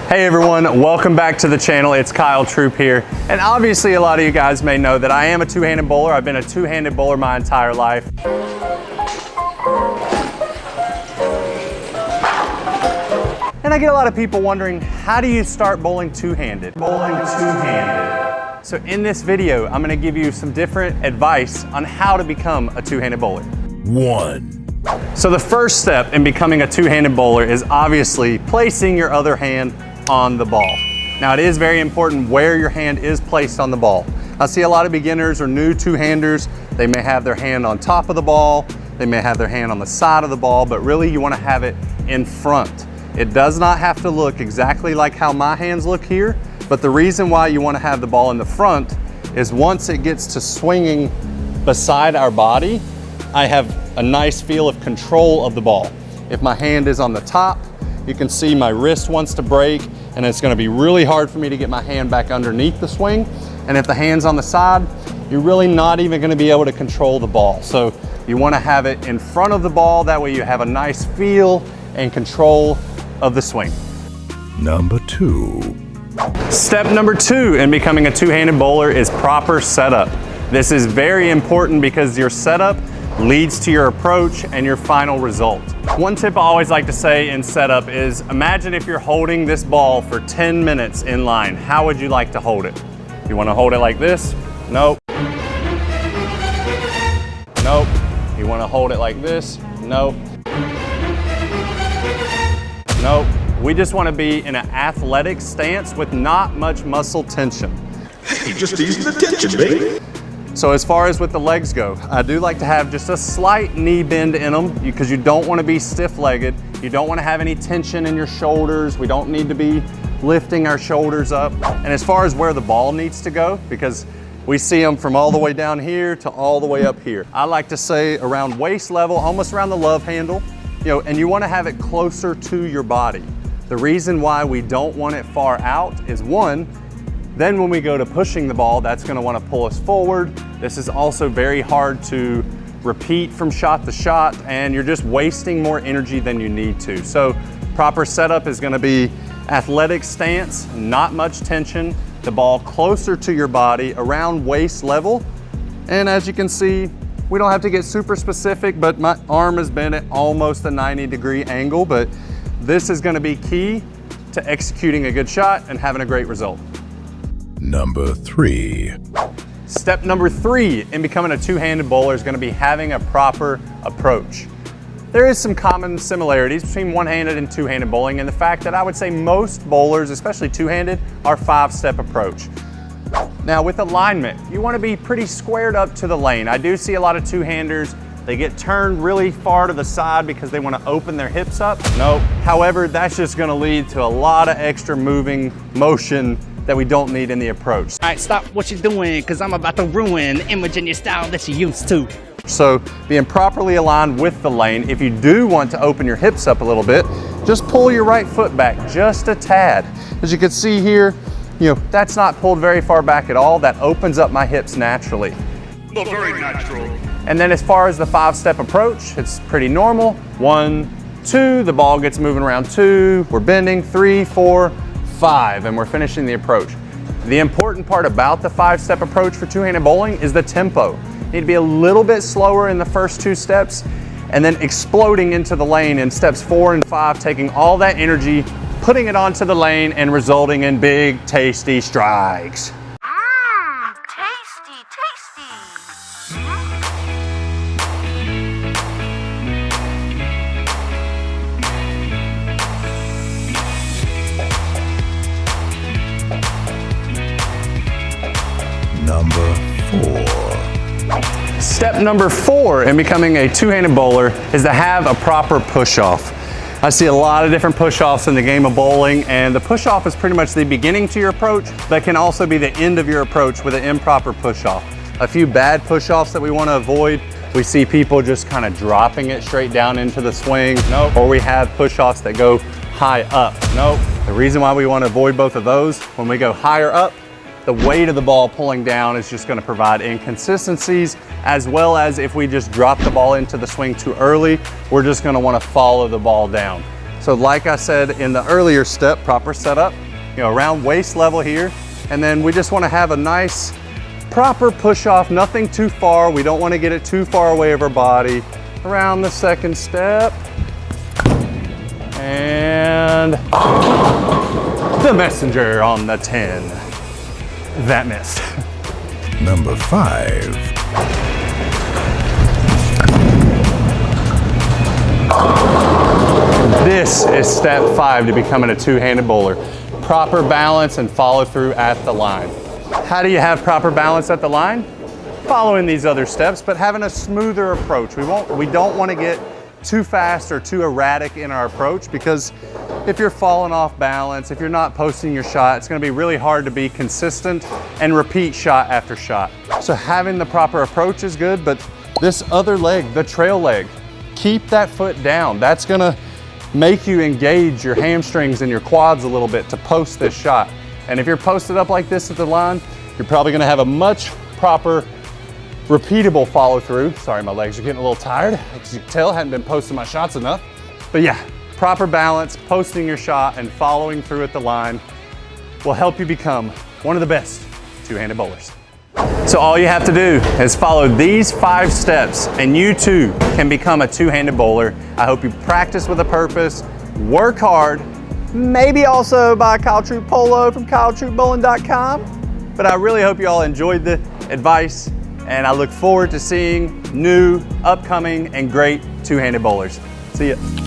Hey everyone, welcome back to the channel. It's Kyle Troup here. And obviously a lot of you guys may know that I am a two-handed bowler. I've been a two-handed bowler my entire life. And I get a lot of people wondering, how do you start bowling two-handed? So in this video, I'm gonna give you some different advice on how to become a two-handed bowler. 1. So the first step in becoming a two-handed bowler is obviously placing your other hand on the ball. Now it is very important where your hand is placed on the ball. I see a lot of beginners or new two-handers, they may have their hand on top of the ball, they may have their hand on the side of the ball, but really you wanna have it in front. It does not have to look exactly like how my hands look here, but the reason why you wanna have the ball in the front is once it gets to swinging beside our body, I have a nice feel of control of the ball. If my hand is on the top, you can see my wrist wants to break and it's gonna be really hard for me to get my hand back underneath the swing. And if the hand's on the side, you're really not even gonna be able to control the ball. So you wanna have it in front of the ball, that way you have a nice feel and control of the swing. Number 2. Step number 2 in becoming a two-handed bowler is proper setup. This is very important because your setup leads to your approach and your final result. One tip I always like to say in setup is, imagine if you're holding this ball for 10 minutes in line. How would you like to hold it? You want to hold it like this? Nope. Nope. You want to hold it like this? Nope. Nope. We just want to be in an athletic stance with not much muscle tension. Hey, just easing the tension, baby. So as far as with the legs go, I do like to have just a slight knee bend in them because you don't want to be stiff-legged. You don't want to have any tension in your shoulders. We don't need to be lifting our shoulders up. And as far as where the ball needs to go, because we see them from all the way down here to all the way up here. I like to say around waist level, almost around the love handle, and you want to have it closer to your body. The reason why we don't want it far out is, one, then when we go to pushing the ball, that's gonna wanna pull us forward. This is also very hard to repeat from shot to shot, and you're just wasting more energy than you need to. So proper setup is gonna be athletic stance, not much tension, the ball closer to your body, around waist level. And as you can see, we don't have to get super specific, but my arm has been at almost a 90-degree angle, but this is gonna be key to executing a good shot and having a great result. Number 3. Step number 3 in becoming a two-handed bowler is going to be having a proper approach. There is some common similarities between one-handed and two-handed bowling, and the fact that I would say most bowlers, especially two-handed, are 5-step approach. Now with alignment, you want to be pretty squared up to the lane. I do see a lot of two-handers, they get turned really far to the side because they want to open their hips up. No, however, that's just going to lead to a lot of extra moving motion that we don't need in the approach. All right, stop what you're doing, because I'm about to ruin the image and your style that you're used to. So being properly aligned with the lane, if you do want to open your hips up a little bit, just pull your right foot back just a tad. As you can see here, that's not pulled very far back at all. That opens up my hips naturally. Well, very natural. And then as far as the 5-step approach, it's pretty normal. 1, 2, the ball gets moving around 2, we're bending, 3, 4, 5, and we're finishing the approach. The important part about the 5-step approach for two-handed bowling is the tempo. You need to be a little bit slower in the first 2 steps and then exploding into the lane in steps 4 and 5, taking all that energy, putting it onto the lane and resulting in big, tasty strikes. Tasty, tasty. Number 4. Step number 4 in becoming a two-handed bowler is to have a proper push-off. I see a lot of different push-offs in the game of bowling, and the push-off is pretty much the beginning to your approach, but can also be the end of your approach with an improper push-off. A few bad push-offs that we want to avoid, we see people just kind of dropping it straight down into the swing. Nope. Or we have push-offs that go high up. Nope. The reason why we want to avoid both of those, when we go higher up, the weight of the ball pulling down is just going to provide inconsistencies, as well as if we just drop the ball into the swing too early, we're just going to want to follow the ball down. So like I said in the earlier step, proper setup, you know, around waist level here. And then we just want to have a nice, proper push off, nothing too far. We don't want to get it too far away of our body. Around the second step. And the messenger on the 10. That missed. Number 5. This is step 5 to becoming a two-handed bowler. Proper balance and follow through at the line. How do you have proper balance at the line? Following these other steps, but having a smoother approach. We don't want to get too fast or too erratic in our approach, because if you're falling off balance, if you're not posting your shot, it's going to be really hard to be consistent and repeat shot after shot. So having the proper approach is good, but this other leg, the trail leg, keep that foot down. That's going to make you engage your hamstrings and your quads a little bit to post this shot. And if you're posted up like this at the line, you're probably going to have a much proper repeatable follow through. Sorry, my legs are getting a little tired. As you can tell, I haven't been posting my shots enough. But yeah, proper balance, posting your shot and following through at the line will help you become one of the best two-handed bowlers. So all you have to do is follow these 5 steps and you too can become a two-handed bowler. I hope you practice with a purpose, work hard, maybe also buy a Kyle Troup polo from kyletroupbowling.com. But I really hope you all enjoyed the advice, and I look forward to seeing new, upcoming, and great two-handed bowlers. See ya.